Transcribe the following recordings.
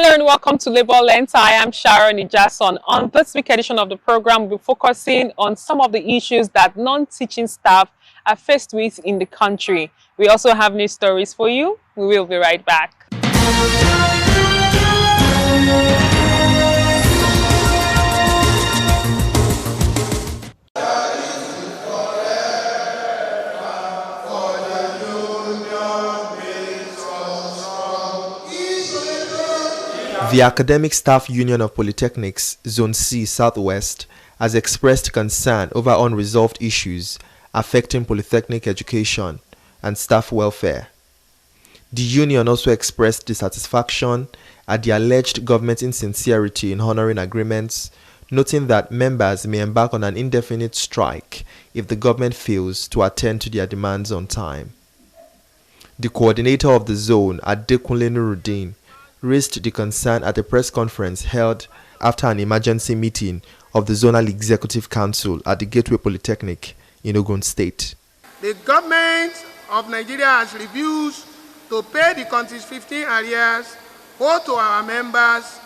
Hello and welcome to Labour Lens. I am Sharon Ijason. On this week edition of the program, we'll be focusing on some of the issues that non-teaching staff are faced with in the country. We also have news stories for you. We will be right back. The Academic Staff Union of Polytechnics, Zone C Southwest, has expressed concern over unresolved issues affecting polytechnic education and staff welfare. The union also expressed dissatisfaction at the alleged government insincerity in honoring agreements, noting that members may embark on an indefinite strike if the government fails to attend to their demands on time. The coordinator of the zone, Adekunle Nuruddin, raised the concern at a press conference held after an emergency meeting of the Zonal Executive Council at the Gateway Polytechnic in Ogun State. The government of Nigeria has refused to pay the country's 15 arrears owed to our members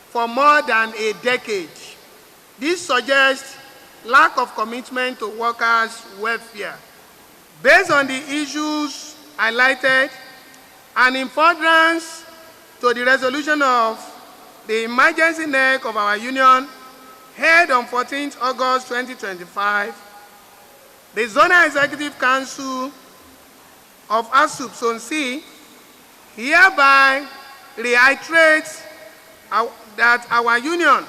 for more than a decade. This suggests lack of commitment to workers' welfare. Based on the issues highlighted and in furtherance to the resolution of the emergency NEC of our union held on 14th August 2025, the Zonal Executive Council of ASUP Zone C hereby reiterates that our union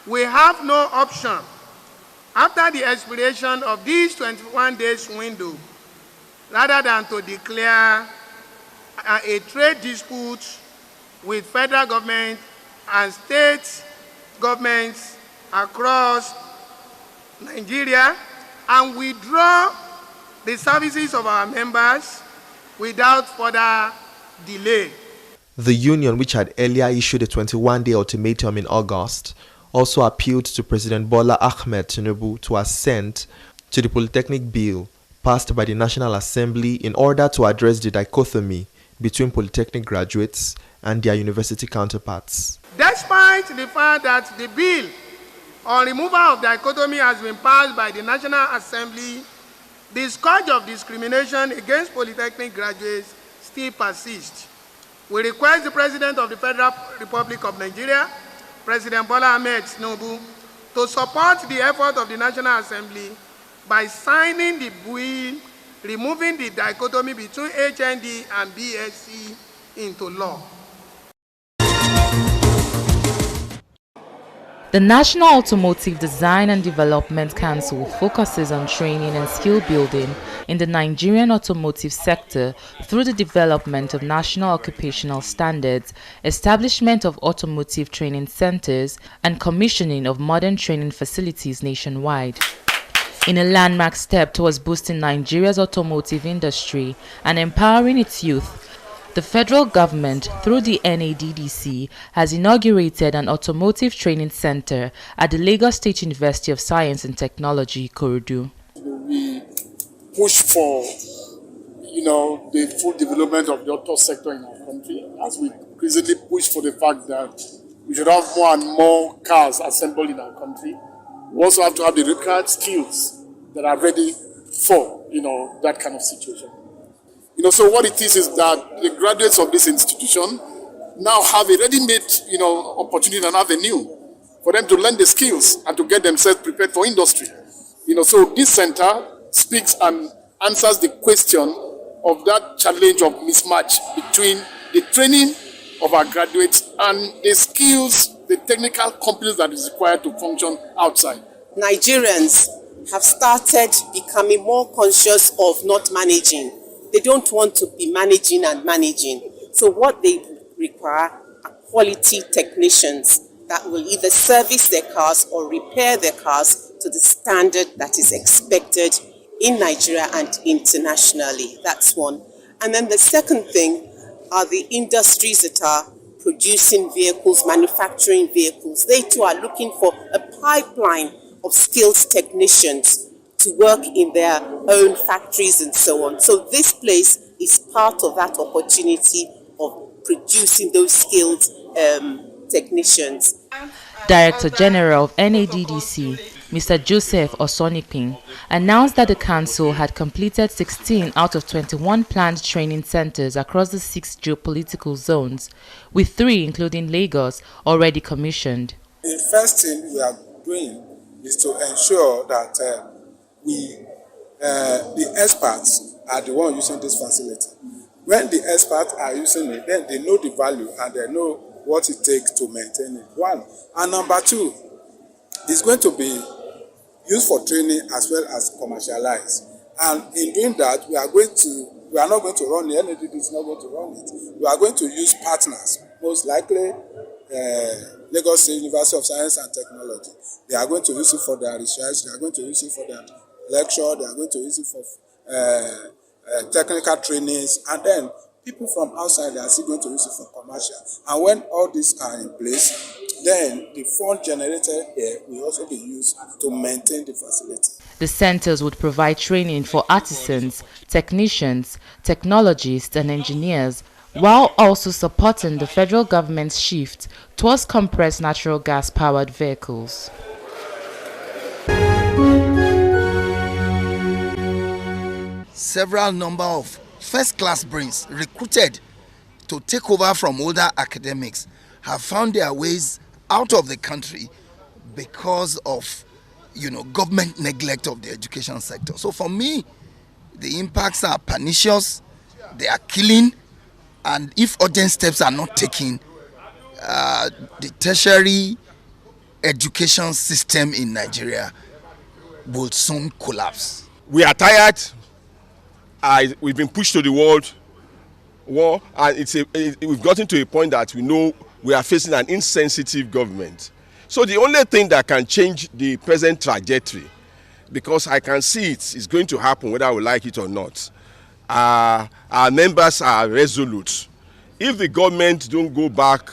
will have no option after the expiration of this 21 days window rather than to declare a trade dispute with federal government and state governments across Nigeria and withdraw the services of our members without further delay. The union, which had earlier issued a 21-day ultimatum in August, also appealed to President Bola Ahmed Tinubu to assent to the Polytechnic Bill passed by the National Assembly in order to address the dichotomy between polytechnic graduates and their university counterparts. Despite the fact that the bill on removal of dichotomy has been passed by the National Assembly, the scourge of discrimination against polytechnic graduates still persists. We request the President of the Federal Republic of Nigeria, President Bola Ahmed Tinubu, to support the effort of the National Assembly by signing the bill removing the dichotomy between HND and BSc into law. The National Automotive Design and Development Council focuses on training and skill building in the Nigerian automotive sector through the development of national occupational standards, establishment of automotive training centers, and commissioning of modern training facilities nationwide. In a landmark step towards boosting Nigeria's automotive industry and empowering its youth, the federal government, through the NADDC, has inaugurated an automotive training center at the Lagos State University of Science and Technology, Ikorodu. We push for, the full development of the auto sector in our country, as we increasingly push for the fact that we should have more and more cars assembled in our country. We also have to have the required skills that are ready for, that kind of situation. So what it is that the graduates of this institution now have a ready-made, opportunity and avenue for them to learn the skills and to get themselves prepared for industry. So this center speaks and answers the question of that challenge of mismatch between the training of our graduates and the skills, the technical competence that is required to function outside. Nigerians have started becoming more conscious of not managing. They don't want to be managing and managing. So what they require are quality technicians that will either service their cars or repair their cars to the standard that is expected in Nigeria and internationally. That's one. And then the second thing are the industries that are producing vehicles, manufacturing vehicles. They too are looking for a pipeline of skilled technicians to work in their own factories and so on. So this place is part of that opportunity of producing those skilled technicians. Director General of NADDC, Mr. Joseph Osonipin, announced that the council had completed 16 out of 21 planned training centers across the 6 geopolitical zones, with 3, including Lagos, already commissioned. The first thing we are doing is to ensure that the experts are the ones using this facility. When the experts are using it, then they know the value and they know what it takes to maintain it. 1. And number 2, it's going to be used for training as well as commercialized. And in doing that, we are not going to run it. NADD is not going to run it. We are going to use partners, most likely Lagos State University of Science and Technology. They are going to use it for their research. They are going to use it for their lecture. They are going to use it for technical trainings, and then people from outside are still going to use it for commercial. And when all these are in place, then the fund generated here will also be used to maintain the facility. The centers would provide training for artisans, technicians, technologists, and engineers, while also supporting the federal government's shift towards compressed natural gas-powered vehicles. Several number of first-class brains recruited to take over from older academics have found their ways out of the country because of, government neglect of the education sector. So for me, the impacts are pernicious, they are killing, and if urgent steps are not taken, the tertiary education system in Nigeria will soon collapse. We are tired. We've been pushed to the war, and we've gotten to a point that we know we are facing an insensitive government. So the only thing that can change the present trajectory, because I can see it's going to happen whether we like it or not, our members are resolute. If the government don't go back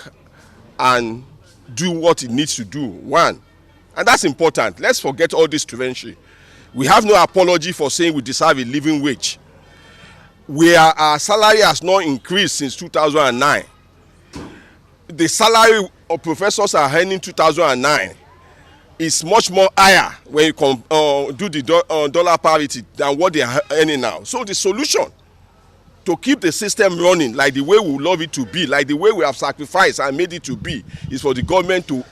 and do what it needs to do, one, and that's important, let's forget all this prevention. We have no apology for saying we deserve a living wage. Our salary has not increased since 2009. The salary of professors are earning in 2009 is much more higher when you do the dollar parity than what they are earning now. So the solution to keep the system running like the way we would love it to be, like the way we have sacrificed and made it to be, is for the government to,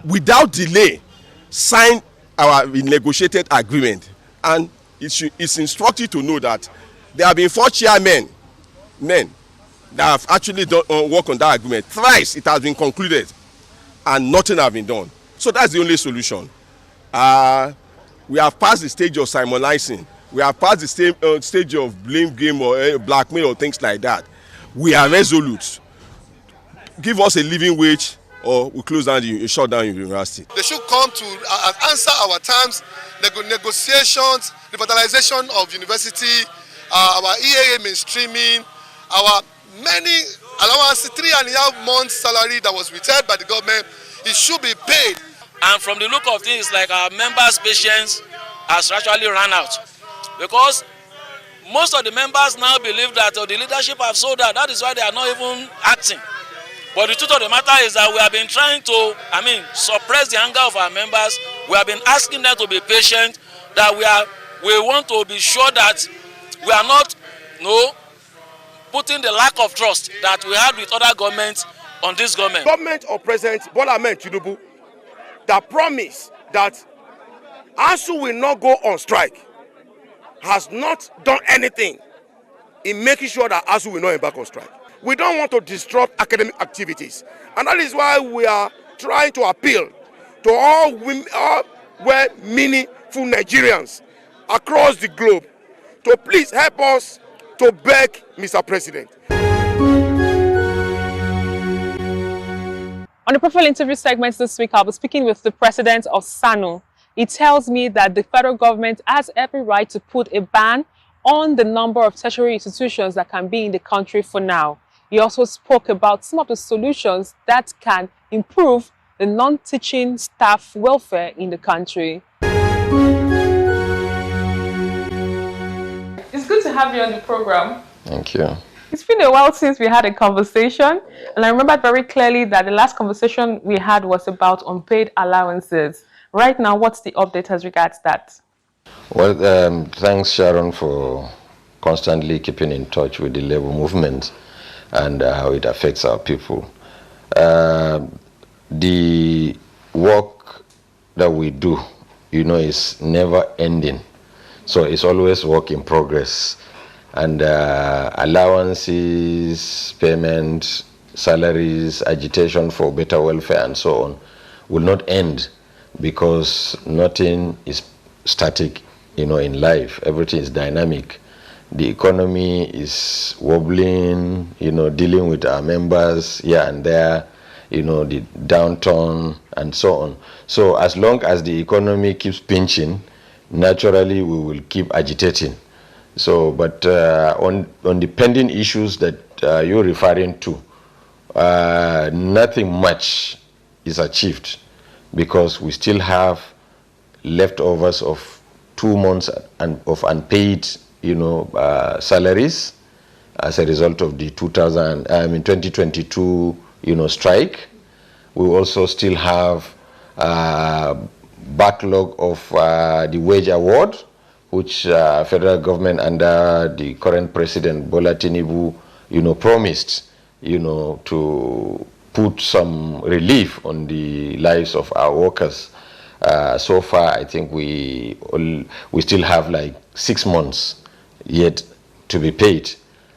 without delay, sign our renegotiated agreement. And it's instructive to know that there have been 4 chairmen that have actually done work on that agreement. Thrice it has been concluded and nothing has been done. So that's the only solution. We have passed the stage of simonizing. We have passed the stage of blame game or blackmail or things like that. We are resolute. Give us a living wage or we close down shut down your university. They should come to answer our terms, negotiations, revitalization of university, our EAA mainstreaming, our many allowances, 3.5 months salary that was withheld by the government, it should be paid. And from the look of things, like our members' patience has actually run out. Because most of the members now believe that the leadership have sold out. That is why they are not even acting. But the truth of the matter is that we have been trying to, suppress the anger of our members. We have been asking them to be patient, that we want to be sure that we are not putting the lack of trust that we had with other governments on this government. Government of President Bola Ahmed Tinubu that promised that ASUU will not go on strike has not done anything in making sure that ASUU will not embark on strike. We don't want to disrupt academic activities, and that is why we are trying to appeal to all meaningful Nigerians across the globe to please help us to beg Mr. President. On the profile interview segments this week, I'll be speaking with the president of SANU. He tells me that the federal government has every right to put a ban on the number of tertiary institutions that can be in the country for now. He also spoke about some of the solutions that can improve the non-teaching staff welfare in the country. It's good to have you on the program. Thank you. It's been a while since we had a conversation, and I remember very clearly that the last conversation we had was about unpaid allowances. Right now, what's the update as regards that? Well, thanks, Sharon, for constantly keeping in touch with the labor movement and how it affects our people. The work that we do, is never ending. So it's always work in progress. And allowances, payment, salaries, agitation for better welfare and so on will not end, because nothing is static, in life. Everything is dynamic. The economy is wobbling, dealing with our members here and there, the downturn and so on. So as long as the economy keeps pinching, naturally we will keep agitating. So, but on the pending issues that you're referring to, nothing much is achieved, because we still have leftovers of 2 months of unpaid, salaries as a result of the 2022, strike. We also still have backlog of the wage award, which federal government under the current president Bola Tinubu, promised, to put some relief on the lives of our workers. So far, I think we still have like 6 months yet to be paid,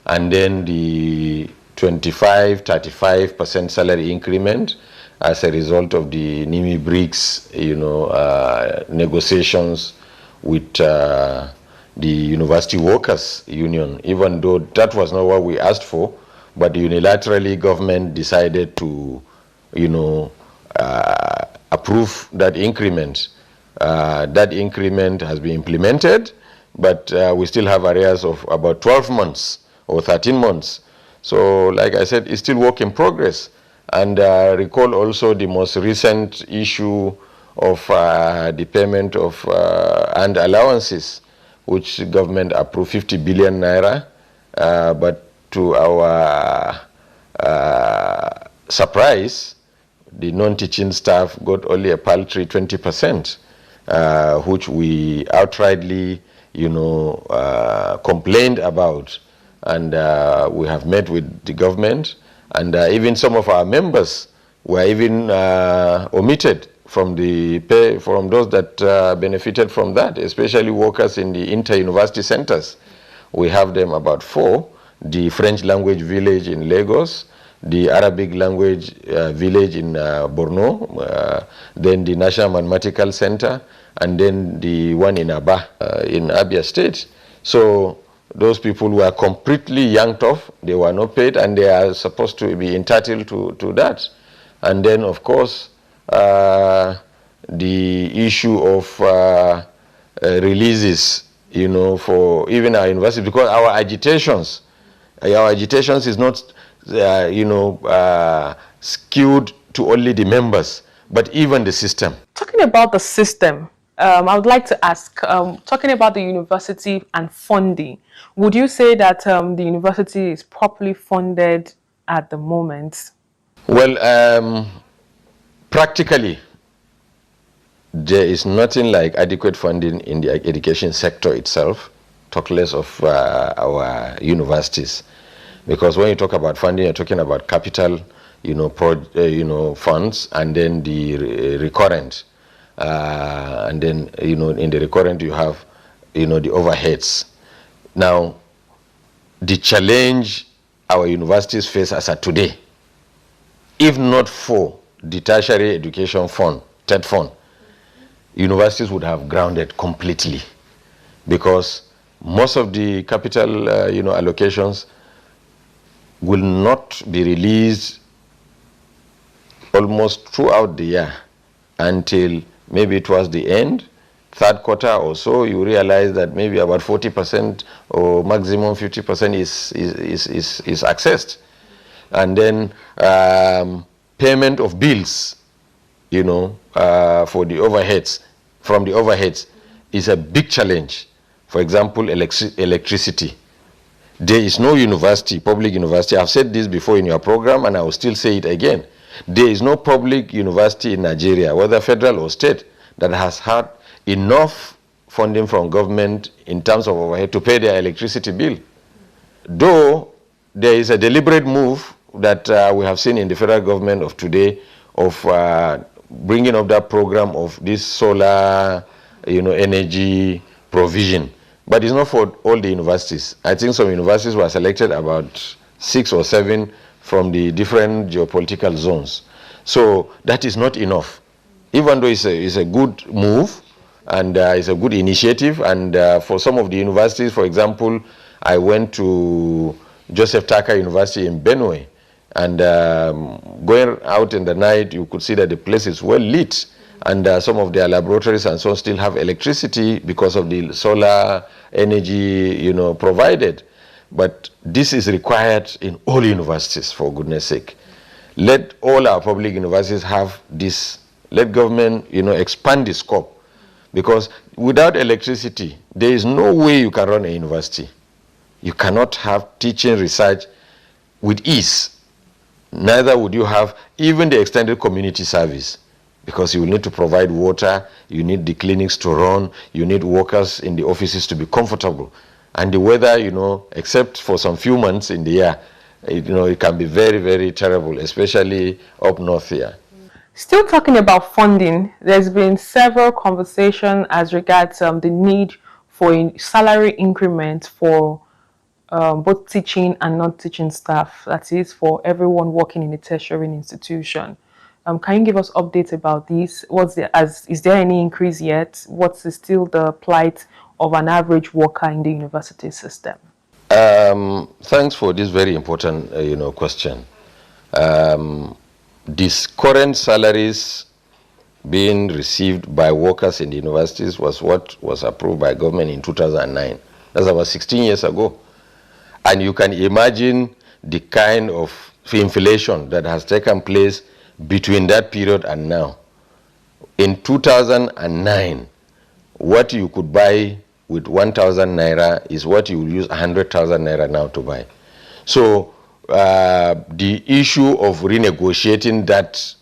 and then the 25-35% salary increment as a result of the NIMI BRICS, negotiations with the University Workers Union, even though that was not what we asked for, but unilaterally government decided to, approve that increment. That increment has been implemented, but we still have arrears of about 12 months or 13 months. So, like I said, it's still work in progress. And recall also the most recent issue of the payment of and allowances, which government approved 50 billion naira, but to our surprise, the non-teaching staff got only a paltry 20%, which we outrightly, complained about, and we have met with the government, and even some of our members were even omitted from the pay, from those that benefited from that, especially workers in the inter-university centers. We have them about 4, the French language village in Lagos, the Arabic language village in Borno, then the National Mathematical Center, and then the one in Aba, in Abia State. So those people were completely yanked off. They were not paid, and they are supposed to be entitled to that. And then, of course, the issue of releases, for even our university, because our agitations is not, skewed to only the members, but even the system. Talking about the system, I would like to ask, talking about the university and funding, would you say that the university is properly funded at the moment? Well, practically, there is nothing like adequate funding in the education sector itself, talk less of our universities. Because when you talk about funding, you're talking about capital, funds, and then the recurrent. And then, in the recurrent, you have, the overheads. Now, the challenge our universities face as of today, if not for the tertiary education fund, TED fund, universities would have grounded completely, because most of the capital, allocations will not be released almost throughout the year until maybe towards the end, third quarter or so. You realize that maybe about 40% or maximum 50% is accessed. And then payment of bills, for the overheads, from the overheads, is a big challenge. For example, electricity. There is no university, public university. I've said this before in your program, and I will still say it again. There is no public university in Nigeria, whether federal or state, that has had enough funding from government in terms of overhead to pay their electricity bill. Though there is a deliberate move that we have seen in the federal government of today of bringing up that program of this solar, energy provision. But it's not for all the universities. I think some universities were selected, about 6 or 7 from the different geopolitical zones. So that is not enough. Even though it's a good move and it's a good initiative, and for some of the universities, for example, I went to Joseph Tucker University in Benue, and going out in the night, you could see that the place is well lit, and some of their laboratories and so on still have electricity because of the solar energy, provided. But this is required in all universities, for goodness sake. Let all our public universities have this. Let government, expand the scope, because without electricity, there is no way you can run a university. You cannot have teaching research with ease. Neither would you have even the extended community service, because you will need to provide water, you need the clinics to run, you need workers in the offices to be comfortable. And the weather, except for some few months in the year, it can be very, very terrible, especially up north here. Still talking about funding, there's been several conversations as regards the need for a salary increment for both teaching and non-teaching staff, that is for everyone working in a tertiary institution. Can you give us updates about this? Is there any increase yet? What's still the plight of an average worker in the university system? Thanks for this very important question. These current salaries being received by workers in the universities was what was approved by government in 2009. That's about 16 years ago. And you can imagine the kind of inflation that has taken place between that period and now. In 2009, what you could buy with 1,000 naira is what you will use 100,000 naira now to buy. So the issue of renegotiating that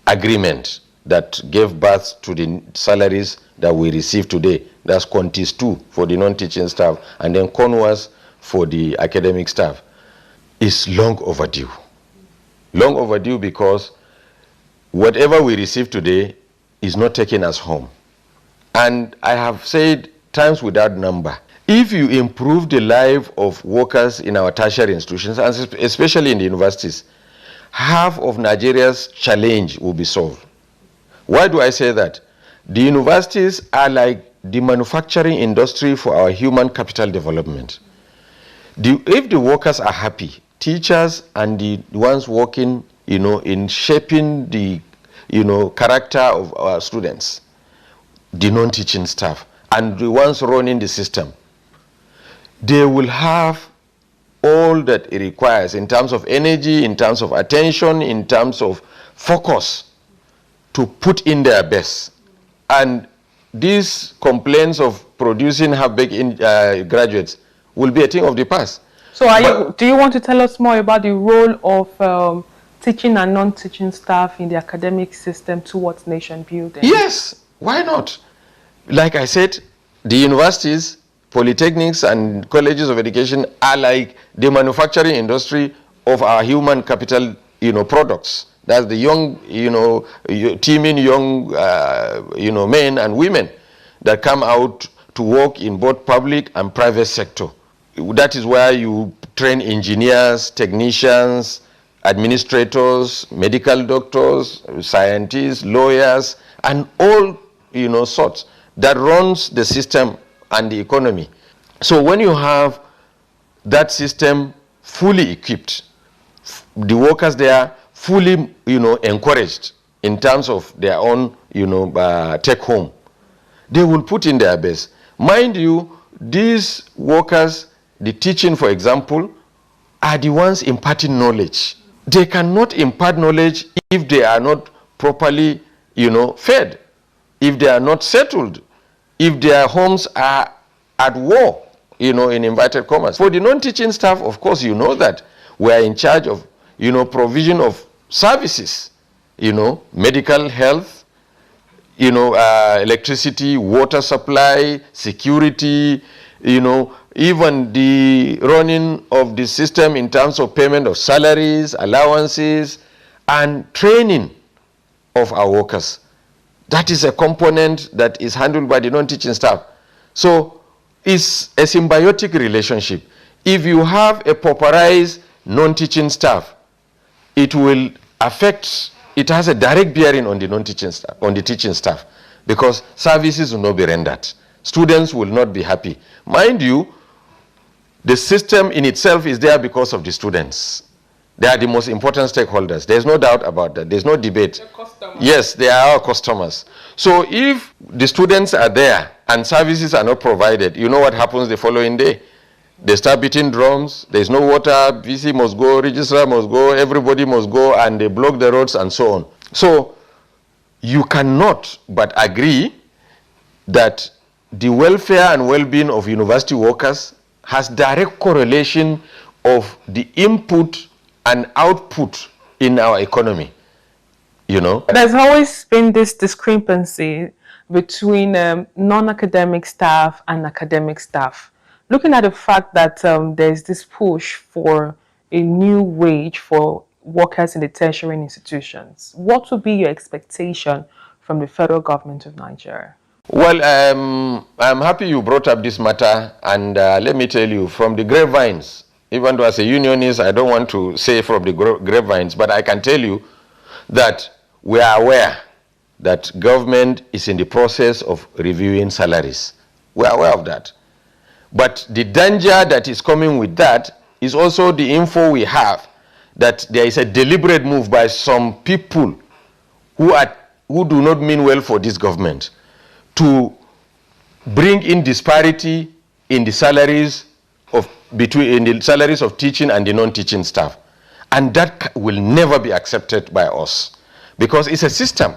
agreement that gave birth to the salaries that we receive today, that's Contis 2 for the non-teaching staff, and then Conwas for the academic staff, is long overdue. Long overdue because whatever we receive today is not taking us home. And I have said times without number, if you improve the life of workers in our tertiary institutions, and especially in the universities, half of Nigeria's challenge will be solved. Why do I say that? The universities are like the manufacturing industry for our human capital development. If the workers are happy, teachers and the ones working, in shaping the, character of our students, the non-teaching staff, and the ones running the system, they will have all that it requires in terms of energy, in terms of attention, in terms of focus to put in their best. And these complaints of producing half-baked graduates will be a thing of the past. So do you want to tell us more about the role of teaching and non-teaching staff in the academic system towards nation building? Yes, why not? Like I said, the universities, polytechnics and colleges of education are like the manufacturing industry of our human capital, products. That's the young, teeming young, men and women that come out to work in both public and private sector. That is where you train engineers, technicians, administrators, medical doctors, scientists, lawyers, and all, sorts that runs the system and the economy. So when you have that system fully equipped, the workers there fully, encouraged in terms of their own, take home, they will put in their best. Mind you, these workers, the teaching, for example, are the ones imparting knowledge. They cannot impart knowledge if they are not properly, fed, if they are not settled, if their homes are at war in inverted commas. For the non-teaching staff, of course, you know that we are in charge of, provision of services, medical, health, electricity, water supply, security, even the running of the system in terms of payment of salaries, allowances, and training of our workers. That is a component that is handled by the non-teaching staff. So it's a symbiotic relationship. If you have a pauperized non-teaching staff, it will affect, it has a direct bearing on the non-teaching staff, on the teaching staff, because services will not be rendered. Students will not be happy. Mind you, the system in itself is there because of the students. They are the most important stakeholders. There's no doubt about that. There's no debate. Yes, they are our customers. So if the students are there and services are not provided, you know what happens the following day? They start beating drums. There's no water. VC must go, registrar must go, everybody must go, and they block the roads and so on. So you cannot but agree that the welfare and well-being of university workers has direct correlation of the input and output in our economy, There's always been this discrepancy between non-academic staff and academic staff. Looking at the fact that there's this push for a new wage for workers in the tertiary institutions, what would be your expectation from the federal government of Nigeria? Well, I'm happy you brought up this matter, and let me tell you, from the grapevines, even though as a unionist, I don't want to say from the grapevines, but I can tell you that we are aware that government is in the process of reviewing salaries. We are aware of that. But the danger that is coming with that is also the info we have that there is a deliberate move by some people who do not mean well for this government to bring in disparity in the salaries of teaching and the non-teaching staff. And that will never be accepted by us, because it's a system.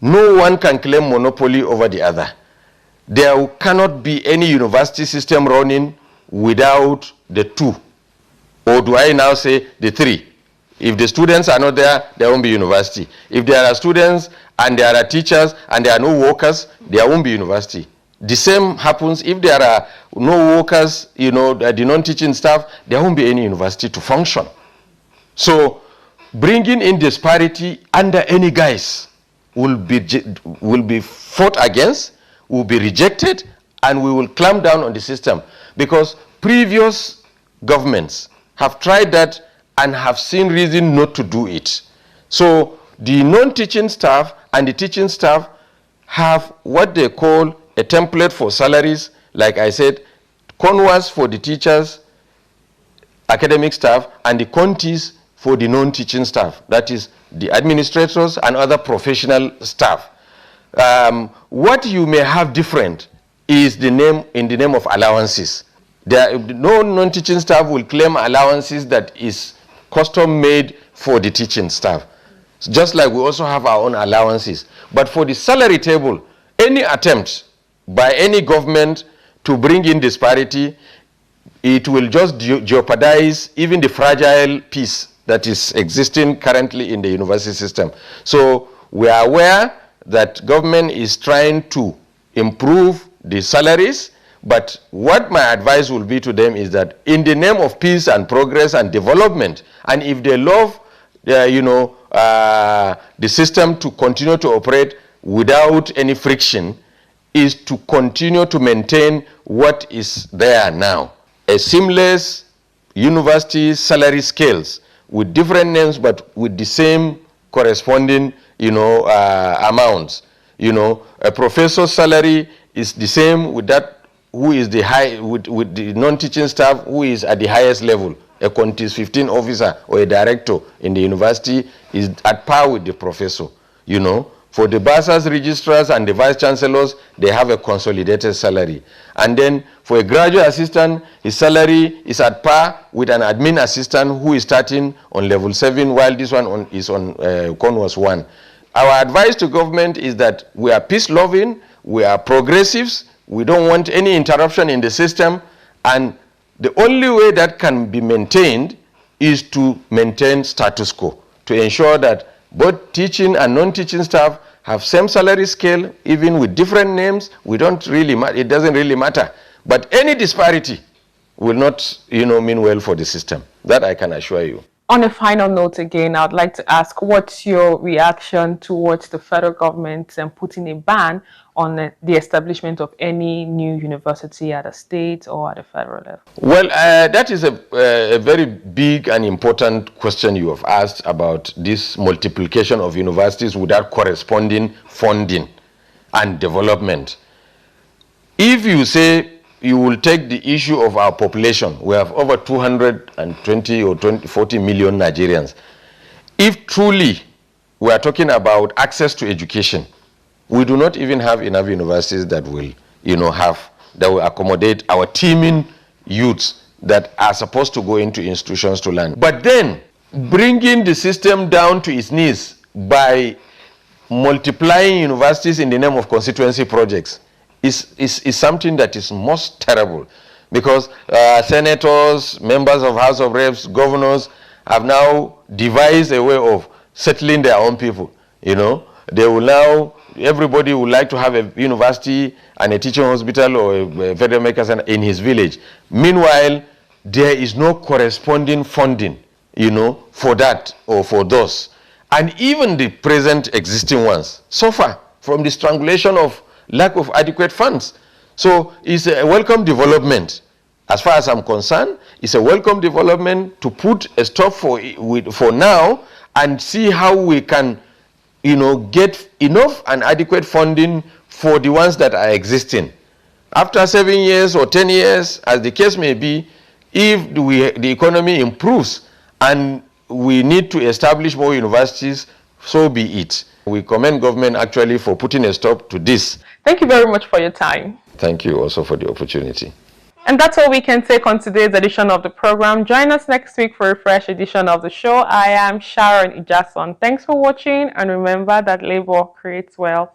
No one can claim monopoly over the other. There cannot be any university system running without the two. Or do I now say the three? If the students are not there, there won't be university. If there are students and there are teachers and there are no workers, there won't be university. The same happens if there are no workers, the non-teaching staff, there won't be any university to function. So bringing in disparity under any guise will be fought against, will be rejected, and we will clamp down on the system, because previous governments have tried that and have seen reason not to do it. So the non-teaching staff and the teaching staff have what they call a template for salaries. Like I said, CONWAS for the teachers, academic staff, and the CONTIs for the non-teaching staff. That is the administrators and other professional staff. What you may have different is in the name of allowances. No non-teaching staff will claim allowances that is custom made for the teaching staff. Just like we also have our own allowances. But for the salary table, any attempt by any government to bring in disparity, it will just jeopardize even the fragile piece that is existing currently in the university system. So we are aware that government is trying to improve the salaries, but what my advice will be to them is that in the name of peace and progress and development, and if they love the system to continue to operate without any friction, is to continue to maintain what is there now. A seamless university salary scales with different names but with the same corresponding amounts. A professor's salary is the same with that who is the with the non-teaching staff who is at the highest level. A Quantis 15 officer or a director in the university is at par with the professor. For the bursars, registrars, and the vice chancellors, they have a consolidated salary. And then for a graduate assistant, his salary is at par with an admin assistant who is starting on level 7, while this one is on CONWAS 1. Our advice to government is that we are peace-loving, we are progressives, we don't want any interruption in the system, And the only way that can be maintained is to maintain status quo, to ensure that both teaching and non-teaching staff have same salary scale, even with different names. It doesn't really matter. But any disparity will not, mean well for the system. That I can assure you. On a final note again, I'd like to ask, what's your reaction towards the federal government putting a ban on the establishment of any new university at a state or at a federal level? Well, that is a very big and important question you have asked about this multiplication of universities without corresponding funding and development. If you say you will take the issue of our population, we have over 220 or 40 million Nigerians. If truly we are talking about access to education, we do not even have enough universities that will, that will accommodate our teeming youths that are supposed to go into institutions to learn. But then, bringing the system down to its knees by multiplying universities in the name of constituency projects is something that is most terrible, because senators, members of House of Reps, governors have now devised a way of settling their own people. They will now, everybody would like to have a university and a teaching hospital or a federal medical center in his village. Meanwhile, there is no corresponding funding, for that or for those. And even the present existing ones suffer from the strangulation of lack of adequate funds. So it's a welcome development. As far as I'm concerned, it's a welcome development to put a stop for now and see how we can, get enough and adequate funding for the ones that are existing. After 7 years or 10 years, as the case may be, if the economy improves and we need to establish more universities, so be it. We commend government actually for putting a stop to this. Thank you very much for your time. Thank you also for the opportunity. And that's all we can take on today's edition of the program. Join us next week for a fresh edition of the show. I am Sharon Ijason. Thanks for watching, and remember that labor creates wealth.